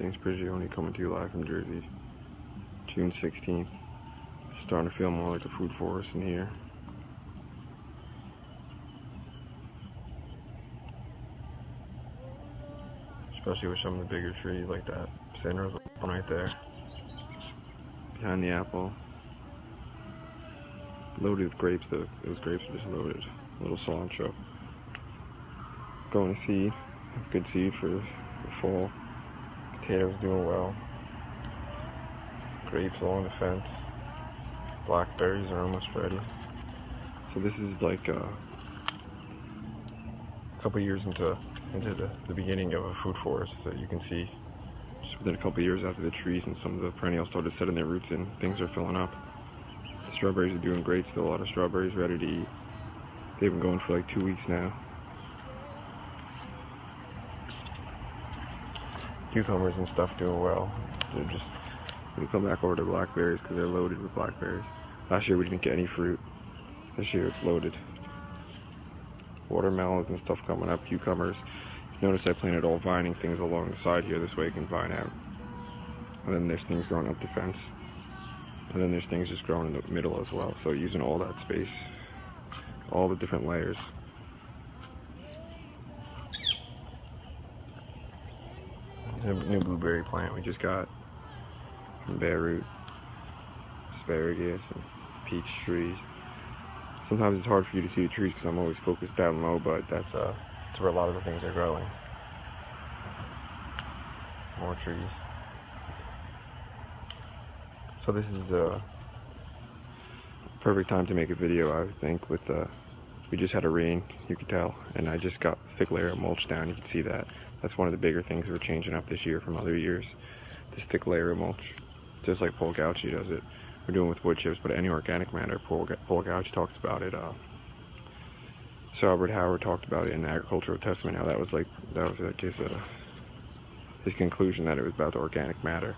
James Prigioni coming to you live from Jersey, June 16th. Starting to feel more like a food forest in here. Especially with some of the bigger trees like that. Sanders one right there. Behind the apple. Loaded with grapes, those grapes are just loaded. A little cilantro. Going to seed. Good seed for the fall. Potatoes doing well. Grapes along the fence. Blackberries are almost ready. So this is like a couple years into the beginning of a food forest that you can see just within a couple years after the trees and some of the perennials started setting their roots in, things are filling up. The strawberries are doing great, still a lot of strawberries ready to eat. They've been going for like 2 weeks now. Cucumbers and stuff doing well. They're just gonna come back over to blackberries because they're loaded with blackberries. Last year we didn't get any fruit. This year it's loaded. Watermelons and stuff coming up, cucumbers. Notice I planted all vining things along the side here, this way it can vine out. And then there's things growing up the fence. And then there's things just growing in the middle as well. So using all that space, all the different layers. A new blueberry plant we just got from bare root, asparagus and peach trees. Sometimes it's hard for you to see the trees because I'm always focused down low, but that's where a lot of the things are growing. More trees. So this is a perfect time to make a video, I would think. With we just had a rain, you can tell, and I just got a thick layer of mulch down. You can see that. That's one of the bigger things we're changing up this year from other years. This thick layer of mulch, just like Paul Gauci does it. We're doing with wood chips, but any organic matter. Paul Gauci talks about it. Sir Albert Howard talked about it in the Agricultural Testament. How that was like his conclusion, that it was about the organic matter,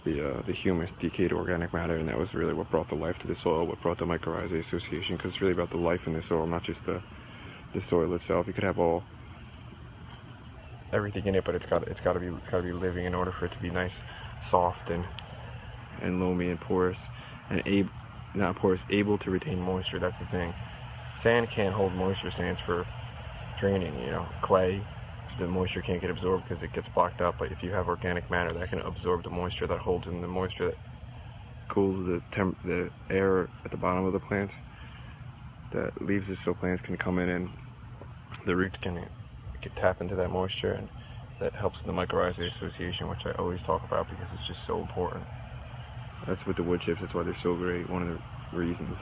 the humus, decayed organic matter, and that was really what brought the life to the soil, what brought the mycorrhizae association. Because it's really about the life in the soil, not just the soil itself. You could have everything in it, but it's got to be living in order for it to be nice, soft and loamy and porous, and able to retain moisture. That's the thing. Sand can't hold moisture. Sand's for draining, you know. Clay, the moisture can't get absorbed because it gets blocked up. But if you have organic matter, that can absorb the moisture, that holds in the moisture, that cools the air at the bottom of the plants, that leaves it so plants can come in and the roots can tap into that moisture, and that helps in the mycorrhizae association, which I always talk about because it's just so important. That's with the wood chips, that's why they're so great, one of the reasons.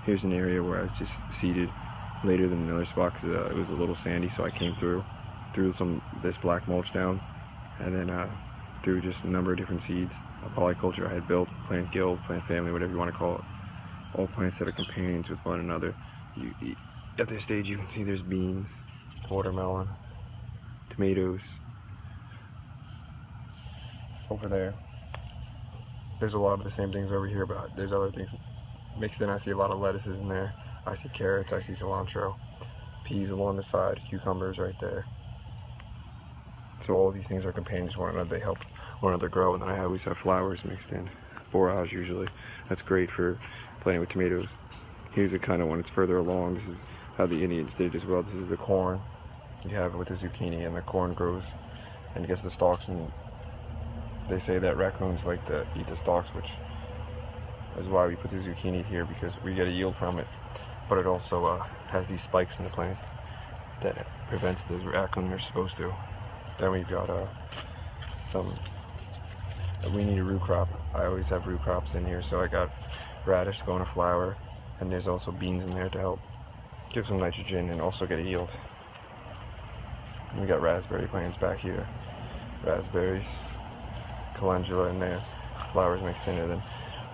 Here's an area where I was just seeded later than another spot because it was a little sandy, so I came through this black mulch down, and then threw just a number of different seeds. A polyculture I had built, plant guild, plant family, whatever you want to call it. All plants that are companions with one another. At this stage you can see there's beans, watermelon, tomatoes. Over there, there's a lot of the same things over here, but there's other things mixed in. I see a lot of lettuces in there. I see carrots, I see cilantro, peas along the side, cucumbers right there. So all of these things are companions to one another. They help one another grow. And then I always have flowers mixed in, borage usually. That's great for planting with tomatoes. Here's a kind of one, it's further along. This is how the Indians did it as well. This is the corn. You have it with the zucchini, and the corn grows and it gets the stalks, and they say that raccoons like to eat the stalks, which is why we put the zucchini here, because we get a yield from it. But it also has these spikes in the plant that prevents the raccoon they're supposed to. Then we've got we need a root crop. I always have root crops in here, so I got radish going to flower, and there's also beans in there to help give some nitrogen and also get a yield. And we got raspberry plants back here. Raspberries, calendula in there, flowers mixed in it. And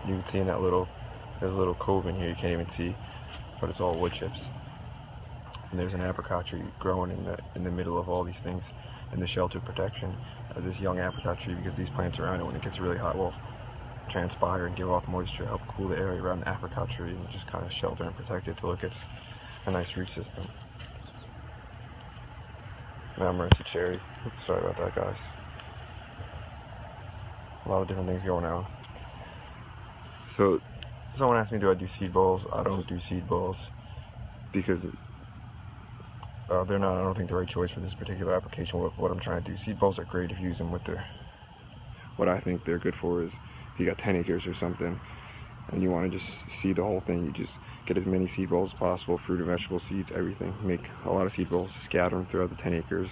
you can see in there's a little cove in here you can't even see, but it's all wood chips. And there's an apricot tree growing in the middle of all these things, in the shelter protection of this young apricot tree, because these plants around it, when it gets really hot, will transpire and give off moisture, help cool the area around the apricot tree, and just kind of shelter and protect it till it gets a nice root system. Amarantha cherry. Oops, sorry about that, guys. A lot of different things going on. So, someone asked me, do I do seed balls? I don't do seed balls because they're not, I don't think, the right choice for this particular application. What I'm trying to do. Seed balls are great if you use them with their, what I think they're good for is if you got 10 acres or something and you want to just seed the whole thing, you just get as many seed balls as possible, fruit and vegetable seeds, everything. Make a lot of seed balls, scatter them throughout the 10 acres,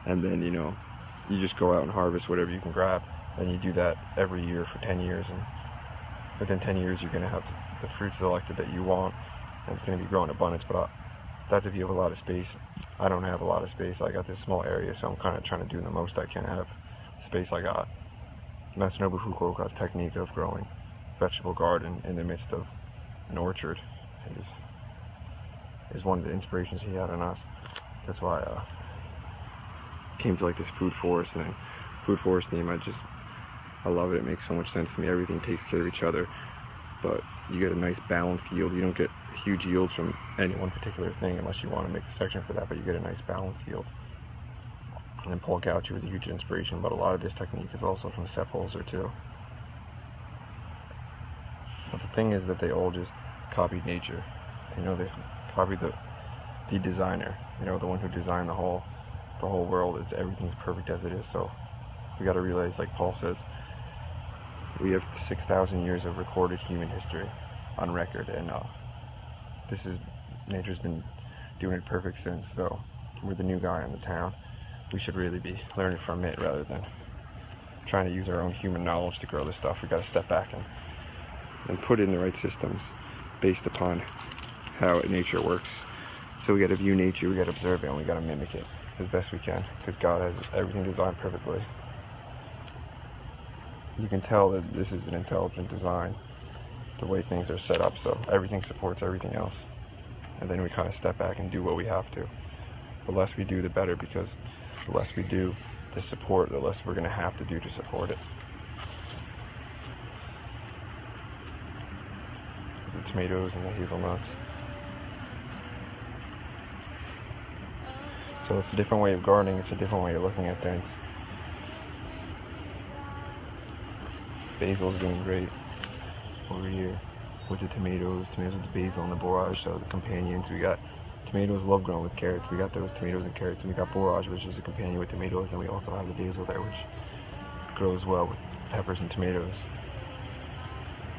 and then, you know, you just go out and harvest whatever you can grab, and you do that every year for 10 years, and within 10 years you're going to have the fruit selected that you want, and it's going to be growing abundance. But that's if you have a lot of space. I don't have a lot of space. I got this small area, so I'm kind of trying to do the most I can out of space I got. Masanobu Fukuoka's technique of growing vegetable garden in the midst of an orchard is one of the inspirations he had on us. That's why I came to like this food forest thing. Food forest theme, I love it. It makes so much sense to me. Everything takes care of each other, but you get a nice balanced yield. You don't get huge yields from any one particular thing unless you want to make a section for that, but you get a nice balanced yield. And then Paul Gauchi was a huge inspiration, but a lot of this technique is also from Sepp Holzer too. But the thing is that they all just copied nature. You know, they copied the designer. You know, the one who designed the whole world. Everything's perfect as it is. So we got to realize, like Paul says, we have 6,000 years of recorded human history on record, and nature's been doing it perfect since. So we're the new guy in the town. We should really be learning from it rather than trying to use our own human knowledge to grow this stuff. We got to step back and put in the right systems based upon how nature works. So we got to view nature, we got to observe it, and we got to mimic it as best we can, because God has everything designed perfectly. You can tell that this is an intelligent design, the way things are set up, so everything supports everything else. And then we kind of step back and do what we have to. The less we do, the better, because the less we do to support, the less we're going to have to do to support it. The tomatoes and the hazelnuts. So it's a different way of gardening, it's a different way of looking at things. Basil's doing great over here with the tomatoes with the basil and the borage, so the companions. We got tomatoes love growing with carrots. We got those tomatoes and carrots, and we got borage, which is a companion with tomatoes, and we also have the basil there, which grows well with peppers and tomatoes.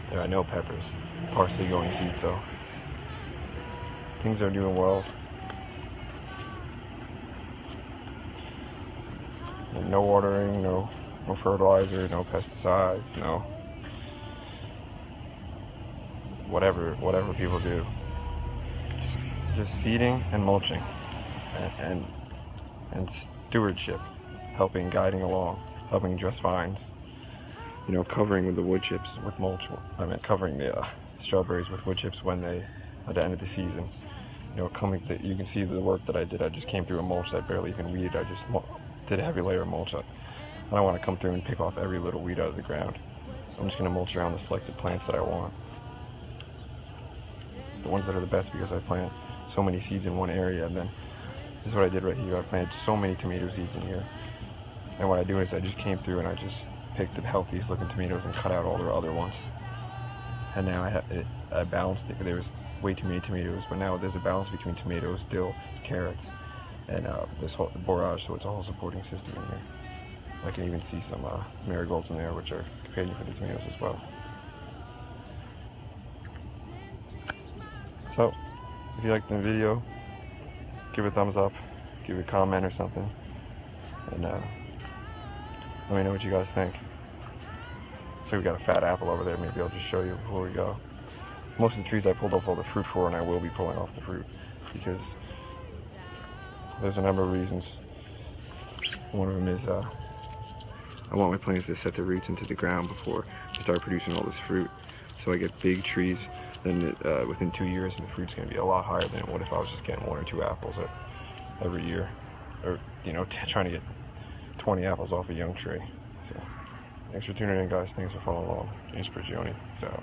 There are no peppers, parsley going seed, so things are doing well. No watering, no fertilizer, no pesticides, no whatever people do. Just seeding and mulching and stewardship, helping, guiding along, helping dress vines. You know, covering with the wood chips with mulch. I mean, covering the strawberries with wood chips when they at the end of the season. You know, you can see the work that I did. I just came through a mulch that barely even weeded. I just did a heavy layer of mulch. I don't want to come through and pick off every little weed out of the ground. I'm just going to mulch around the selected plants that I want. The ones that are the best, because I plant so many seeds in one area. And then this is what I did right here. I planted so many tomato seeds in here. And what I do is I just came through and I just picked the healthiest looking tomatoes and cut out all the other ones. And now I balanced it. There was way too many tomatoes, but now there's a balance between tomatoes, dill, carrots, and this whole borage, so it's a whole supporting system in here. I can even see some marigolds in there, which are companion for the tomatoes as well. So, if you liked the video, give it a thumbs up, give it a comment or something, and let me know what you guys think. So we got a fat apple over there, maybe I'll just show you before we go. Most of the trees I pulled off all the fruit for, and I will be pulling off the fruit, because there's a number of reasons. One of them is I want my plants to set their roots into the ground before they start producing all this fruit. So I get big trees, then within 2 years the fruit's going to be a lot higher than what if I was just getting 1 or 2 apples every year. Or, you know, trying to get 20 apples off a young tree. So, thanks for tuning in, guys. Thanks for following along. James Prigioni. So.